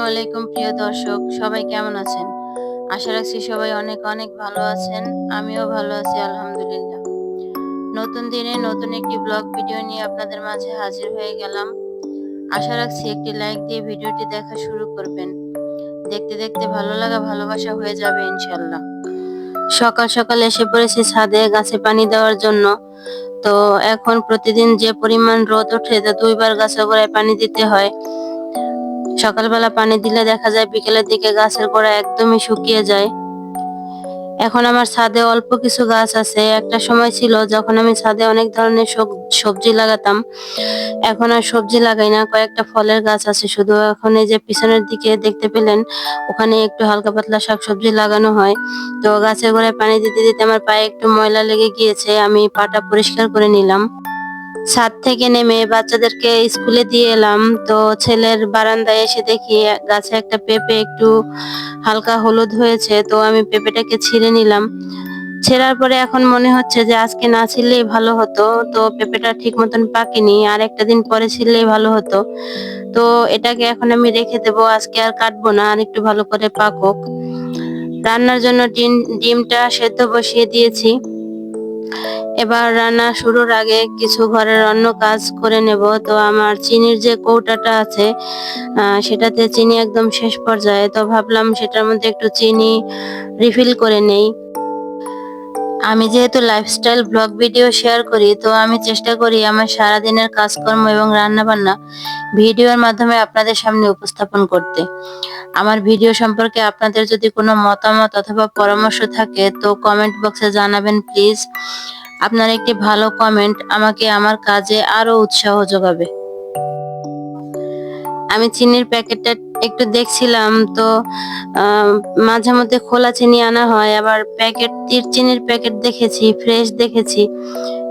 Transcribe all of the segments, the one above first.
আলাইকুম প্রিয় দর্শক, সবাই কেমন আছেন? আশা রাখছি সবাই অনেক অনেক ভালো আছেন। আমিও ভালো আছি আলহামদুলিল্লাহ। নতুন দিনে নতুন একটি ব্লগ ভিডিও নিয়ে আপনাদের মাঝে হাজির হয়ে গেলাম। আশা রাখছি একটি লাইক দিয়ে ভিডিওটি দেখা শুরু করবেন। দেখতে দেখতে ভালো লাগা ভালোবাসা হয়ে যাবে ইনশাল্লাহ। সকাল সকাল এসে পড়েছি ছাদে গাছে পানি দেওয়ার জন্য। তো এখন প্রতিদিন যে পরিমাণ রোদ ওঠে তা ২ বার গাছের গোড়ায় পানি দিতে হয়। সকালবেলা পানি দিলে দেখা যায় বিকেলের দিকে গাছের গোড়া একদমই শুকিয়ে যায়। এখন আমার ছাদে অল্প কিছু গাছ আছে। একটা সময় ছিল যখন আমি ছাদে অনেক ধরনের সবজি লাগাতাম। এখন আর সবজি লাগাই না, কয়েকটা ফলের গাছ আছে শুধু। এখন এই যে পিছনের দিকে দেখতে পেলেন, ওখানে একটু হালকা পাতলা শাকসবজি লাগানো হয়। তো গাছের গোড়ায় পানি দিতে দিতে আমার পায়ে একটু ময়লা লেগে গিয়েছে, আমি পাটা পরিষ্কার করে নিলাম। ছাদ থেকে নেমে বাচ্চাদেরকে স্কুলে দিয়ে এলাম। তো ছেলের বারান্দায় এসে দেখি গাছে একটা পেঁপে একটু হালকা হলুদ হয়েছে, তো আমি পেঁপেটাকে ছিঁড়ে নিলাম। ছেঁড়ার পরে এখন মনে হচ্ছে যে আজকে না ছিঁড়লেই ভালো হতো। তো পেঁপেটা ঠিক মতন পাকেনি, আর একটা দিন পরে ছিঁড়লেই ভালো হতো। তো এটাকে এখন আমি রেখে দেবো, আজকে আর কাটবো না, আর একটু ভালো করে পাকুক। রান্নার জন্য ডিমটা সেদ্ধ বসিয়ে দিয়েছি। এবার রান্না শুরুর আগে কিছু ঘরের অন্য কাজ করে নেব। তো আমার চিনির যে কৌটাটা আছে, সেটাতে চিনি একদম শেষ পর্যায়ে, তো ভাবলাম সেটার মধ্যে একটু চিনি রিফিল করে নেই। আমি যেহেতু লাইফস্টাইল ব্লগ ভিডিও শেয়ার করি, তো আমি চেষ্টা করি আমার সারাদিনের কাজকর্ম এবং রান্না বান্না ভিডিওর মাধ্যমে আপনাদের সামনে উপস্থাপন করতে। আমার ভিডিও সম্পর্কে আপনাদের যদি কোনো মতামত অথবা পরামর্শ থাকে তো কমেন্ট বক্সে জানাবেন প্লিজ। আপনার একটি ভালো কমেন্ট আমাকে আমার কাজে আরো উৎসাহ যোগাবে। আমি চিনির প্যাকেটটা একটু দেখছিলাম, তো আহ, মাঝে মধ্যে খোলা চিনি আনা হয়, আবার চিনির প্যাকেট দেখেছি, ফ্রেশ দেখেছি,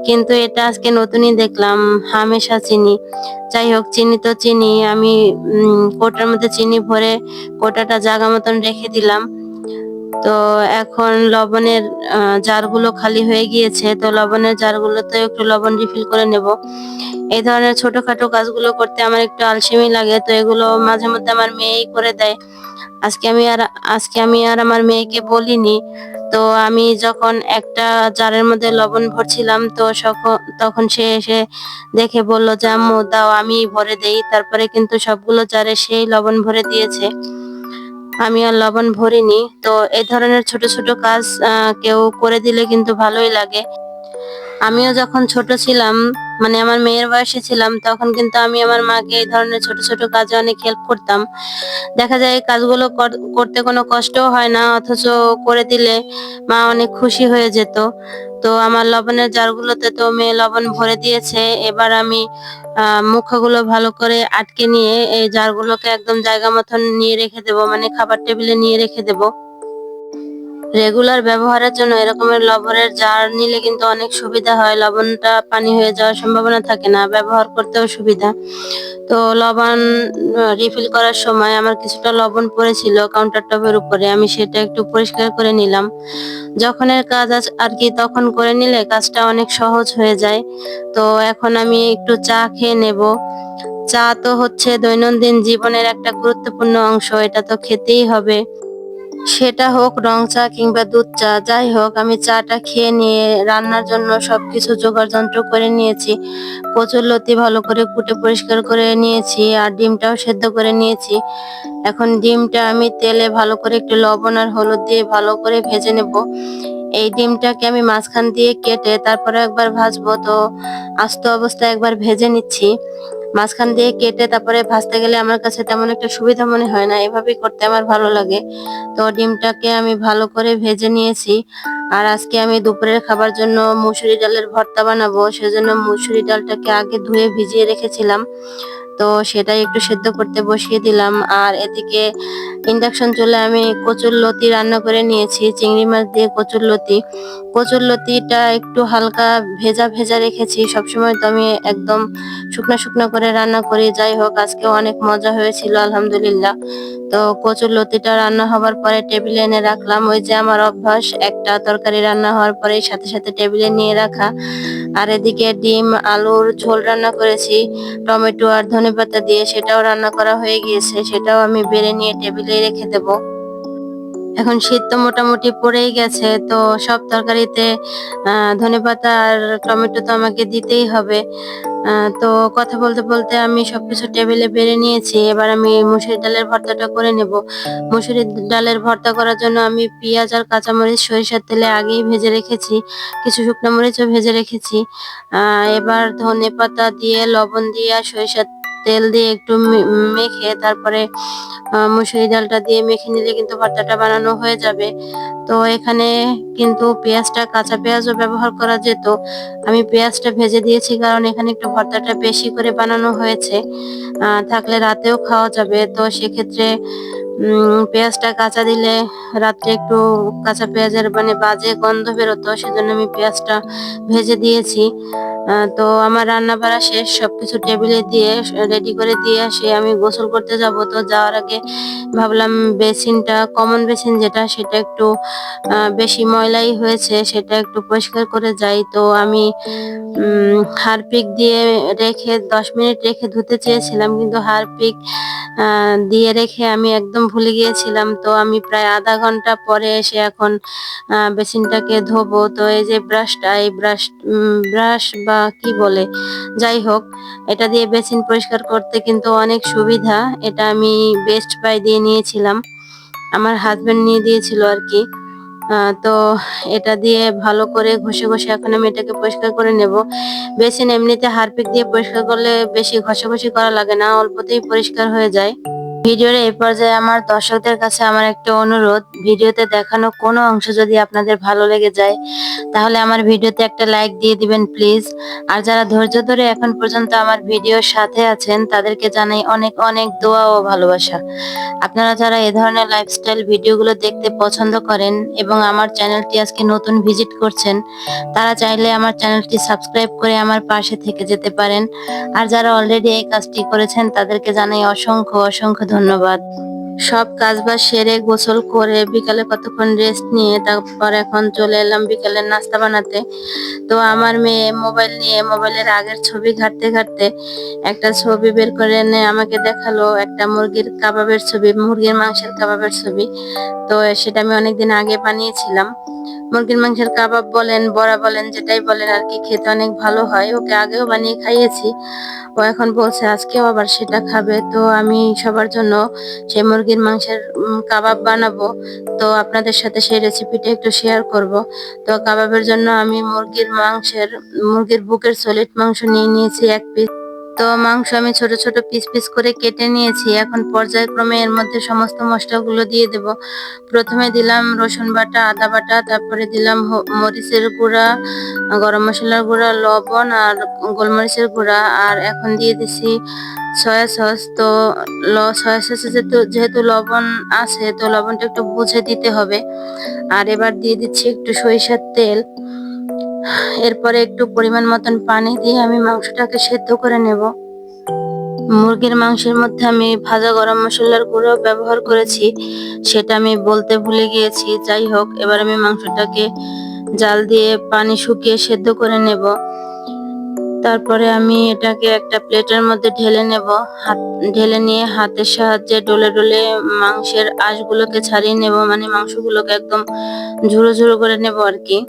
কিন্তু এটা আজকে নতুনই দেখলাম, হামেশা চিনি। যাই হোক, চিনি তো চিনি। আমি কোটার মধ্যে চিনি ভরে কোটাটা জাগা মতন রেখে দিলাম। তো এখন লবণের জারগুলো খালি হয়ে গিয়েছে, তো লবণের জারগুলোতে একটু লবণ রিফিল করে নেব। এই ধরনের ছোটখাটো কাজগুলো করতে আমার একটু আলসেমি লাগে, তো এগুলো মাঝে মধ্যে আমার মেয়েই করে দেয়। আজকে আমি আর আজকে আমি আর আমার মেয়েকে বলিনি। তো আমি যখন একটা জারের মধ্যে লবণ ভরছিলাম, তো তখন সে এসে দেখে বলল যে আম্মু দাও আমি ভরে দেই। তারপরে কিন্তু সবগুলো জারে সেই লবণ ভরে দিয়েছে, আমি আর লবণ ভরিনি। তো এই ধরনের ছোট ছোট কাজ কেউ করে দিলে কিন্তু ভালোই লাগে। আমিও যখন ছোট ছিলাম, মানে আমার মেয়ের বয়সে ছিলাম, তখন কিন্তু আমি আমার মাকে এই ধরনের ছোট ছোট কাজে অনেক হেল্প করতাম। দেখা যায় এই কাজগুলো করতে কোনো কষ্টও হয় না, অথচ করে দিলে মা অনেক খুশি হয়ে যেত। তো আমার লবণের জারগুলোতে তো মেয়ে লবণ ভরে দিয়েছে। এবার আমি মুখগুলো ভালো করে আটকে নিয়ে এই জারগুলোকে একদম জায়গা মতন নিয়ে রেখে দেবো, মানে খাবার টেবিলে নিয়ে রেখে দেবো। রেগুলার ব্যবহারের জন্য এরকমের লবণের জার নিলে কিন্তু অনেক সুবিধা হয়, লবণটা পানি হয়ে যাওয়ার সম্ভাবনা থাকে না, ব্যবহার করতেও সুবিধা। তো লবণ রিফিল করার সময় আমার কিছুটা লবণ পড়েছিল কাউন্টার টপের উপরে, আমি সেটা একটু পরিষ্কার করে নিলাম। যখনের কাজ আর কি তখন করে নিলে কাজটা অনেক সহজ হয়ে যায়। তো এখন আমি একটু চা খেয়ে নেব। চা তো হচ্ছে দৈনন্দিন জীবনের একটা গুরুত্বপূর্ণ অংশ, এটা তো খেতেই হবে। সেটা হোক রং চা কিংবা দুধ চা, যাই হোক আমি চাটা খেয়ে নিয়ে রান্নার জন্য সবকিছু জোগাড় যন্ত্র করে নিয়েছি। কচুরলতি ভালো করে কুটে পরিষ্কার করে নিয়েছি, আর ডিমটাও সেদ্ধ করে নিয়েছি। এখন ডিমটা আমি তেলে ভালো করে একটু লবণ আর হলুদ দিয়ে ভালো করে ভেজে নেব। এই ডিমটাকে আমি মাঝখান দিয়ে কেটে তারপরে একবার ভাজবো, তো আস্ত অবস্থায় একবার ভেজে নিচ্ছি। মাঝখান দিয়ে কেটে তারপরে ভাজতে গেলে আমার কাছে তেমন একটা সুবিধা মনে হয় না, এভাবেই করতে আমার ভালো লাগে। তো ডিমটাকে আমি ভালো করে ভেজে নিয়েছি। আর আজকে আমি দুপুরের খাবার জন্য মুসুরি ডালের ভর্তা বানাবো, সেজন্য মুসুরি ডালটাকে আগে ধুয়ে ভিজিয়ে রেখেছিলাম। তো সেটাই একটু সেদ্ধ করতে বসিয়ে দিলাম। আর এদিকে ইন্ডাকশন চুলায় আমি কচুরলতি রান্না করে নিয়েছি, চিংড়ি মাছ দিয়ে কচুরলতি। কচুরলতিটা একটু হালকা ভেজা ভেজা রেখেছি, সবসময় তো আমি একদম শুকনা শুকনা করে রান্না করি। যাই হোক, আজকে অনেক মজা হয়েছিল আলহামদুলিল্লাহ। তো কচুরলতিটা রান্না হবার পরে টেবিলে এনে রাখলাম। ওই যে আমার অভ্যাস, একটা তরকারি রান্না হওয়ার পরে সাথে সাথে টেবিলে নিয়ে রাখা। আর এদিকে ডিম আলুর ঝোল রান্না করেছি টমেটো আর ধনেপাতা দিয়ে, সেটাও রান্না করা হয়ে গিয়েছে, সেটাও আমি বেড়ে নিয়ে টেবিলে রেখে দেব। এখন শীত তো মোটামুটি পড়েই গেছে, তো সব তরকারিতে ধনেপাতা আর টমেটো তো আমাকে দিতেই হবে। তো কথা বলতে বলতে আমি সবকিছু টেবিলে বেড়ে নিয়েছি। এবার আমি মুসুরি ডালের ভর্তাটা করে নেব। মুসুরি ডালের ভর্তা করার জন্য আমি পেঁয়াজ আর কাঁচামরিচ সরিষার তেলে আগেই ভেজে রেখেছি, কিছু শুকনো মরিচও ভেজে রেখেছি। এবার ধনেপাতা দিয়ে লবণ দিয়ে আর সরিষার তেল দিয়ে একটু মেখে তারপরে মুসুরি ডালটা দিয়ে মেখে নিলে কিন্তু ভর্তাটা বানানো হয়ে যাবে। তো এখানে কিন্তু পেঁয়াজটা, কাঁচা পেঁয়াজও ব্যবহার করা যেত, আমি পেঁয়াজটা ভেজে দিয়েছি কারণ এখানে একটু ভর্তাটা বেশি করে বানানো হয়েছে, থাকলে রাতেও খাওয়া যাবে। তো সেক্ষেত্রে পেঁয়াজটা কাঁচা দিলে রাত্রে একটু কাঁচা পেঁয়াজের মানে বাজে গন্ধ বেরোতো, সেজন্য আমি পেঁয়াজটা ভেজে দিয়েছি। তো আমার রান্না বাড়া শেষ, সবকিছু টেবিলে দিয়ে রেডি করে দিয়ে আসে আমি গোসল করতে যাব। তো যাওয়ার আগে ভাবলাম বেসিনটা, কমন বেসিন যেটা, সেটা একটু বেশি ময়লাই হয়েছে, সেটা একটু পরিষ্কার করে যাই। তো আমি হারপিক দিয়ে রেখে 10 মিনিট রেখে ধুতে চেয়েছিলাম, কিন্তু হারপিক দিয়ে রেখে আমি একদম ভুলে গিয়েছিলাম। তো আমি প্রায় আধা ঘন্টা পরে এসে এখন বেসিনটাকে ধোবো। তো এই যে ব্রাশটা, এই ব্রাশ বা কি বলে, যাই হোক, এটা দিয়ে বেসিন পরিষ্কার করতে কিন্তু অনেক সুবিধা। এটা আমি বেস্ট বাই দিয়ে নিয়েছিলাম, আমার হাজবেন্ড নিয়ে দিয়েছিল আর কি। তো এটা দিয়ে ভালো করে ঘষে ঘষে এখন আমি এটাকে পরিষ্কার করে নেব। বেসিন এমনিতে হারপিক দিয়ে পরিষ্কার করলে বেশি ঘষাঘষি করা লাগে না, অল্পতেই পরিষ্কার হয়ে যায়। ভিডিওর এই পর্যায়ে আমার দর্শকদের কাছে আমার একটা অনুরোধ, ভিডিওতে দেখানো কোনো অংশ যদি আপনাদের ভালো লেগে যায় তাহলে আমার ভিডিওতে একটা লাইক দিয়ে দিবেন প্লিজ। আর যারা ধৈর্য ধরে এখন পর্যন্ত আমার ভিডিওর সাথে আছেন তাদেরকে জানাই অনেক অনেক দোয়া ও ভালোবাসা। আপনারা যারা এ ধরনের লাইফস্টাইল ভিডিওগুলো দেখতে পছন্দ করেন এবং আমার চ্যানেলটি আজকে নতুন ভিজিট করছেন, তারা চাইলে আমার চ্যানেলটি সাবস্ক্রাইব করে আমার পাশে থেকে যেতে পারেন। আর যারা অলরেডি এই কাজটি করেছেন তাদেরকে জানাই অসংখ্য অসংখ্য ধন্যবাদ। সব কাজবাজ সেরে গোসল করে বিকালে কতক্ষণ রেস্ট নিয়ে তারপর এখন চলে এলাম বিকালের নাস্তা বানাতে। তো আমার মেয়ে মোবাইল নিয়ে মোবাইলের আগের ছবি ঘাঁটতে ঘাঁটতে একটা ছবি বের করে এনে আমাকে দেখালো, একটা মুরগির কাবাবের ছবি, মুরগির মাংসের কাবাবের ছবি। তো সেটা আমি অনেকদিন আগে বানিয়েছিলাম। মুরগির মাংসের কাবাব বলেন, বড়া বলেন, যেটাই বলেন আর কি, খেতে অনেক ভালো হয়। ওকে আগেও বানিয়ে খাইয়েছি, ও এখন বলছে আজকেও আবার সেটা খাবে। তো আমি সবার জন্য সেই মুরগির মাংসের কাবাব বানাবো, তো আপনাদের সাথে সেই রেসিপিটা একটু শেয়ার করব। তো কাবাবের জন্য আমি মুরগির বুকের সলিড মাংস নিয়ে নিয়েছি 1 পিস। তো মাংস আমি ছোট ছোট পিস পিস করে কেটে নিয়েছি। এখন পর্যায়ক্রমে এর মধ্যে সমস্ত মশলাগুলো দিয়ে দেব। প্রথমে দিলাম রসুন বাটা, আদা বাটা, তারপরে দিলাম মরিচের গুঁড়া, গরম মশলার গুঁড়া, লবণ আর গোলমরিচের গুঁড়া, আর এখন দিয়ে দিছি সয়া সস। তো সয়া সসে যেহেতু লবণ আছে, তো লবণটা একটু বুঝে দিতে হবে। আর এবার দিয়ে দিচ্ছি একটু সরিষার তেল। এরপরে একটু পরিমাণ মতন পানি দিয়ে আমি মাংসটাকে সেদ্ধ করে নেব। মুরগির মাংসের মধ্যে আমি ভাজা গরম মশলার গুঁড়ো ব্যবহার করেছি, সেটা আমি বলতে ভুলে গিয়েছি। যাই হোক, এবার আমি মাংসটাকে জাল দিয়ে পানি শুকিয়ে সেদ্ধ করে নেব। তারপরে আমি এটাকে একটা প্লেটের মধ্যে ঢেলে নেব। ঢেলে নিয়ে হাতের সাহায্যে ডলে ডলে মাংসের আঁশগুলোকে ছাড়িয়ে নেব, মানে মাংসগুলোকে একদম ঝুড়ো ঝুড়ো করে নেব আর কি।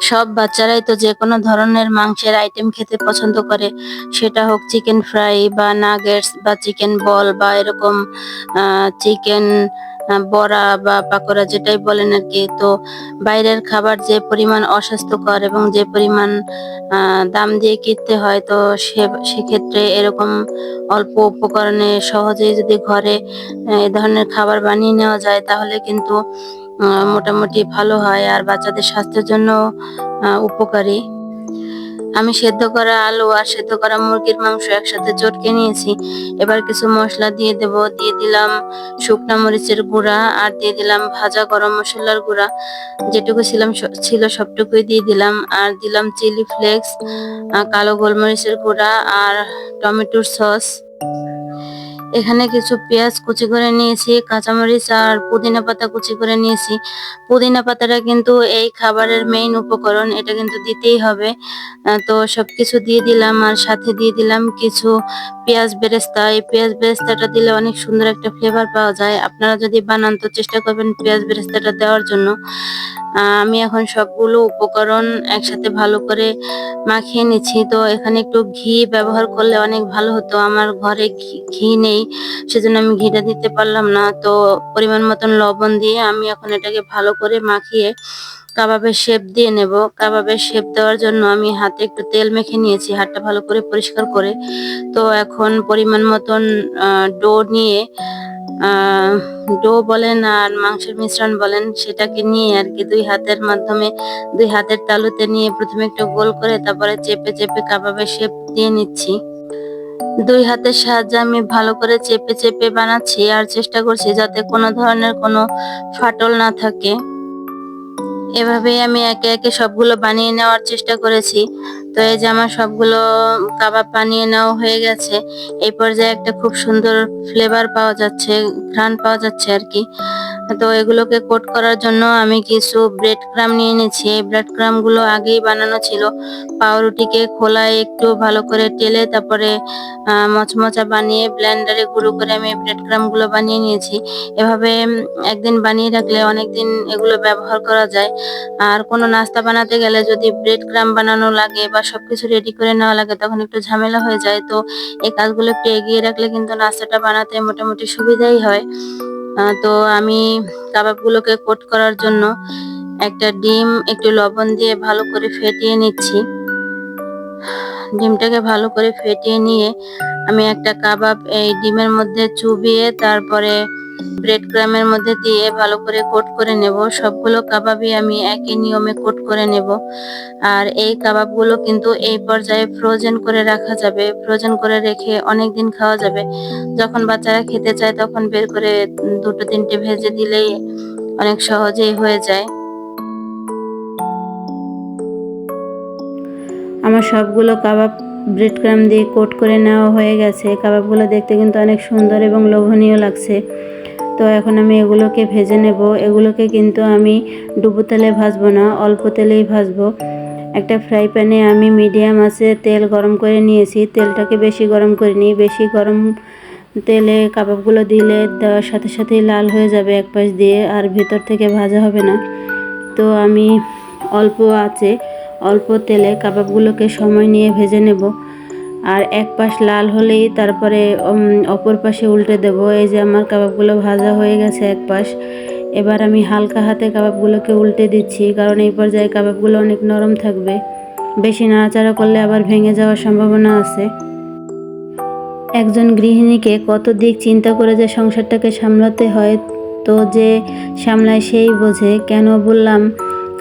সব বাচ্চারাই তো যে কোনো ধরনের মাংসের আইটেম খেতে পছন্দ করে, সেটা হোক চিকেন ফ্রাই বা নাগেটস বা চিকেন বল বা এরকম চিকেন বড়া বা পাকোড়া, যেটাই বলেন আর কি। তো বাইরের খাবার যে পরিমাণ অস্বাস্থ্যকর এবং যে পরিমাণ দাম দিয়ে কিনতে হয়, তো সেক্ষেত্রে এরকম অল্প উপকরণে সহজেই যদি ঘরে এ ধরনের খাবার বানিয়ে নেওয়া যায় তাহলে কিন্তু মোটামুটি ভালো হয় আর বাচ্চাদের স্বাস্থ্যের জন্য উপকারী। আমি সেদ্ধ করা আলু আর সেদ্ধ করা মুরগির মাংস একসাথে চটকে নিয়েছি। এবার কিছু মশলা দিয়ে দেব। দিয়ে দিলাম শুকনা মরিচের গুঁড়া, আর দিয়ে দিলাম ভাজা গরম মশলার গুঁড়া, যেটুকু ছিল সবটুকুই দিয়ে দিলাম। আর দিলাম চিলি ফ্লেক্স, কালো গোলমরিচের গুঁড়া আর টমেটোর সস। এখানে কিছু পেঁয়াজ কুচি করে নিয়েছি, কাঁচামরিচ আর পুদিনা পাতা কুচি করে নিয়েছি। পুদিনা পাতাটা কিন্তু এই খাবারের মেইন উপকরণ, এটা কিন্তু দিতেই হবে। তো সবকিছু দিয়ে দিলাম আর সাথে দিয়ে দিলাম কিছু পেঁয়াজ বেরেস্তা। এই পেঁয়াজ বেরেস্তাটা দিলে অনেক সুন্দর একটা ফ্লেভার পাওয়া যায়। আপনারা যদি বানান তো চেষ্টা করবেন পেঁয়াজ বেরেস্তাটা দেওয়ার জন্য। আমি এখন সবগুলো উপকরণ একসাথে ভালো করে মাখিয়ে নিচ্ছি। তো এখানে একটু ঘি ব্যবহার করলে অনেক ভালো হতো, আমার ঘরে ঘি নেই, সেজন্য আমি ঘিটা দিতে পারলাম না। তো পরিমাণ মতন লবণ দিয়ে আমি এখন এটাকে ভালো করে মাখিয়ে কাবাবের শেপ দিয়ে নেব। কাবাবের শেপ দেওয়ার জন্য আমি হাতে একটু তেল মেখে নিয়েছি, হাতটা ভালো করে পরিষ্কার করে। তো এখন পরিমাণ মতন ডো নিয়ে, আহ ডো বলেন আর মাংসের মিশ্রণ বলেন, সেটাকে নিয়ে আর কি দুই হাতের মাধ্যমে, দুই হাতের তালুতে নিয়ে প্রথমে একটু গোল করে তারপরে চেপে চেপে কাবাবের শেপ দিয়ে নিচ্ছি। দুই হাতের সাহায্যে আমি ভালো করে চেপে চেপে বানাচ্ছি আর চেষ্টা করছি যাতে কোনো ধরনের কোনো ফাটল না থাকে। এভাবেই আমি একে একে সবগুলো বানিয়ে নেওয়ার চেষ্টা করেছি। তো এই যে আমার সবগুলো কাবাব বানিয়ে নেওয়া হয়ে গেছে। এই পর্যায়ে একটা খুব সুন্দর ফ্লেভার পাওয়া যাচ্ছে, ঘ্রাণ পাওয়া যাচ্ছে আর কি। তো এগুলোকে কোট করার জন্য আমি কিছু ব্রেড ক্রাম নিয়ে নিয়েছি। এই ব্রেড ক্রাম গুলো আগেই বানানো ছিল। পাউরুটিকে খোলায় একটু ভালো করে টেলে তারপরে মচমচা বানিয়ে ব্লেন্ডারে গুঁড়ো করে আমি ব্রেড ক্রাম গুলো বানিয়ে নিয়েছি। এভাবে একদিন বানিয়ে রাখলে অনেকদিন এগুলো ব্যবহার করা যায়। আর কোনো নাস্তা বানাতে গেলে যদি ব্রেড ক্রাম বানানো লাগে বা সবকিছু রেডি করে নেওয়া লাগে তখন একটু ঝামেলা হয়ে যায়। তো এই কাজগুলো একটু এগিয়ে রাখলে কিন্তু নাস্তাটা বানাতে মোটামুটি সুবিধাই হয়। তো আমি কাবাবগুলোকে কোট করার জন্য একটা ডিম একটু লবণ দিয়ে ভালো করে ফেটিয়ে নিচ্ছি। ডিমটাকে ভালো করে ফেটিয়ে নিয়ে আমি একটা কাবাব এই ডিমের মধ্যে চুবিয়ে তারপরে ব্রেড ক্রামের মধ্যে দিয়ে ভালো করে কোট করে নেব। সবগুলো কাবাবই আমি একই নিয়মে কোট করে নেব। আর এই কাবাবগুলো কিন্তু এই পর্যায়ে ফ্রোজেন করে রাখা যাবে, ফ্রোজেন করে রেখে অনেক দিন খাওয়া যাবে। যখন বাচ্চারা খেতে চায় তখন বের করে দুটো তিনটে ভেজে দিলেই অনেক সহজেই হয়ে যায়। আমার সবগুলো কাবাব ব্রেড ক্রাম দিয়ে কোট করে নেওয়া হয়ে গেছে। কাবাবগুলো দেখতে কিন্তু অনেক সুন্দর এবং লোভনীয় লাগছে। তো এখন আমি এগুলোকে ভেজে নেব। এগুলোকে কিন্তু আমি ডুবো তেলে ভাজবো না, অল্প তেলেই ভাজবো। একটা ফ্রাই প্যানে আমি মিডিয়াম আঁচে তেল গরম করে নিয়েছি। তেলটাকে বেশি গরম করিনি, বেশি গরম তেলে কাবাবগুলো দিলে দেওয়ার সাথে সাথেই লাল হয়ে যাবে এক পাশ দিয়ে, আর ভেতর থেকে ভাজা হবে না। তো আমি অল্প আঁচে অল্প তেলে কাবাবগুলোকে সময় নিয়ে ভেজে নেব। আর এক পাশ লাল হলেই তারপরে অপর পাশে উল্টে দেব। এই যে আমার কাবাবগুলো ভাজা হয়ে গেছে এক পাশ। এবার আমি হালকা হাতে কাবাবগুলোকে উল্টে দিচ্ছি, কারণ এই পর্যায়ে কাবাবগুলো অনেক নরম থাকবে। বেশি নাড়াচাড়া করলে আবার ভেঙে যাওয়ার সম্ভাবনা আছে। একজন গৃহিণীকে কত দিক চিন্তা করে যে সংসারটাকে সামলাতে হয়, তো যে সামলায় সেই বোঝে। কেন বললাম,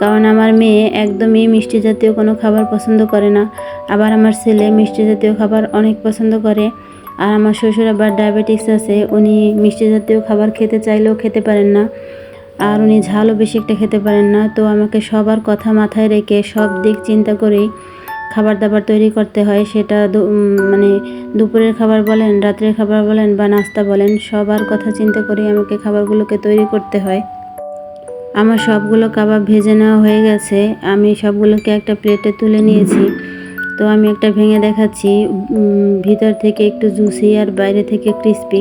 কারণ আমার মেয়ে একদমই মিষ্টি জাতীয় কোনো খাবার পছন্দ করে না, আবার আমার ছেলে মিষ্টি জাতীয় খাবার অনেক পছন্দ করে। আর আমার শ্বশুর আবার ডায়াবেটিস আছে, উনি মিষ্টি জাতীয় খাবার খেতে চাইলেও খেতে পারেন না, আর উনি ঝালও বেশি একটা খেতে পারেন না। তো আমাকে সবার কথা মাথায় রেখে সব দিক চিন্তা করেই খাবার দাবার তৈরি করতে হয়। সেটা মানে দুপুরের খাবার বলেন, রাত্রের খাবার বলেন বা নাস্তা বলেন, সবার কথা চিন্তা করেই আমাকে খাবারগুলোকে তৈরি করতে হয়। আমার সবগুলো কাবাব ভেজে নেওয়া হয়ে গেছে। আমি সবগুলোকে একটা প্লেটে তুলে নিয়েছি। তো আমি একটা ভেঙে দেখাচ্ছি। ভিতর থেকে একটু জুসি আর বাইরে থেকে ক্রিস্পি।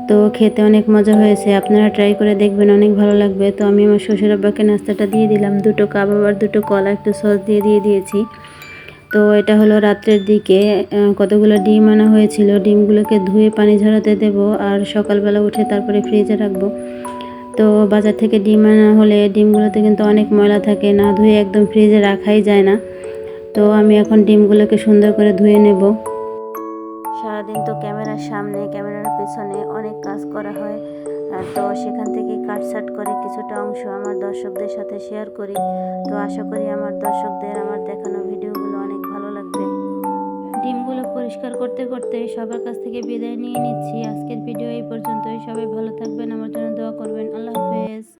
তো খেতে অনেক মজা হয়েছে, আপনারা ট্রাই করে দেখবেন, অনেক ভালো লাগবে। তো আমি আমার শ্বশুর আব্বাকে নাস্তাটা দিয়ে দিলাম, দুটো কাবাব আর দুটো কলা একটু সস দিয়ে দিয়েছি। তো এটা হলো রাত্রের দিকে। কতগুলো ডিম আনা হয়েছিল, ডিমগুলোকে ধুয়ে পানি ঝরাতে দেব আর সকালবেলা উঠে তারপরে ফ্রিজে রাখবো। তো বাজার থেকে ডিম আনা হলে ডিমগুলোতে কিন্তু অনেক ময়লা থাকে, না ধুয়ে একদম ফ্রিজে রাখাই যায় না। তো আমি এখন ডিমগুলোকে সুন্দর করে ধুয়ে নেব। সারাদিন তো ক্যামেরার সামনে ক্যামেরার পেছনে অনেক কাজ করা হয়, তো সেখান থেকে কাটছাট করে কিছুটা অংশ আমার দর্শকদের সাথে শেয়ার করি। তো আশা করি আমার দর্শকদের আমার দেখানো ভিডিওগুলো অনেক ভালো লাগবে। ডিমগুলো পরিষ্কার করতে করতে সবার কাছ থেকে বিদায় নিয়ে নিচ্ছি। আজকের ভিডিও এই পর্যন্তই। সবাই ভালো থাকবেন, আমার জন্য দোয়া করবেন। আল্লাহ হাফেজ।